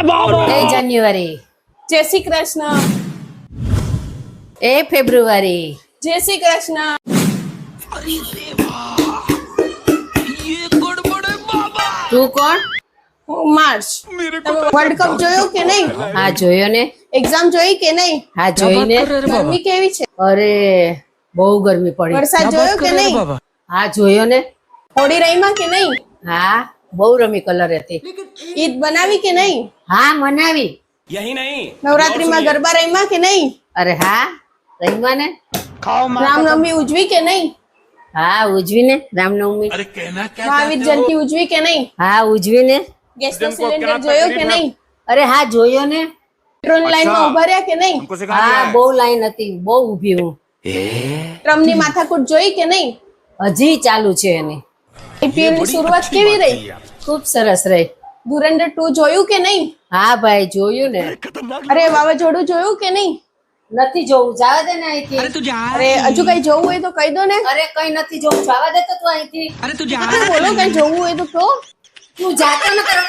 જાન્યુઆરી, જય શ્રી કૃષ્ણ, એ ફેબ્રુઆરી, જય શ્રી કૃષ્ણ. તું કોણ? હું માર્ચ. તમે વર્લ્ડ કપ જોયો કે નહીં? હા જોયો ને. એક્ઝામ જોઈ કે નહીં? હા જોઈ ને. ગરમી કેવી છે? અરે બહુ ગરમી પડી. વરસાદ જોયો કે નહીં? હા જોયો ને. હોળી રમ્યા કે નહીં? હા બહુ રમી કલર હતી. ઈદ બનાવી કે નહીં? હા મનાવી. નવરાત્રીમાં ગરબા રમ્યા કે નહીં? અરે હા રમ્યા ને. રામનવમી ઉજવી કે નહીં? હા ઉજવી ને રામનવમી. મહાવીર જયંતિ ઉજવી કે નહીં? હા ઉજવી ને. ગેસનો સિલિન્ડર જોયો કે નહીં? અરે હા જોયો ને. પેટ્રોલ લાઈનમાં ઉભા રહ્યા કે નહીં? હા બહુ લાઈન હતી, બહુ ઊભી હું. ટ્રમ્પની માથાકૂટ જોઈ કે નહીં? હજી ચાલુ છે એની. આઈપીએલ ની શરૂઆત કેવી રહી? ખૂબ સરસ રહી. ધુરંધર 2 જોયું કે નહીં? હા ભાઈ જોયું ને. અરે વાવાઝોડું જોયું કે નહીં? નથી જોવું, જવા દે ને અહીંથી. અરે હજુ કઈ જોવું હોય તો કહી દો ને. અરે કઈ નથી જોવું, જવા દે તો તું અહીંથી. બોલો કઈ જોવું હોય તો કહો. તું જાતો ન કરો.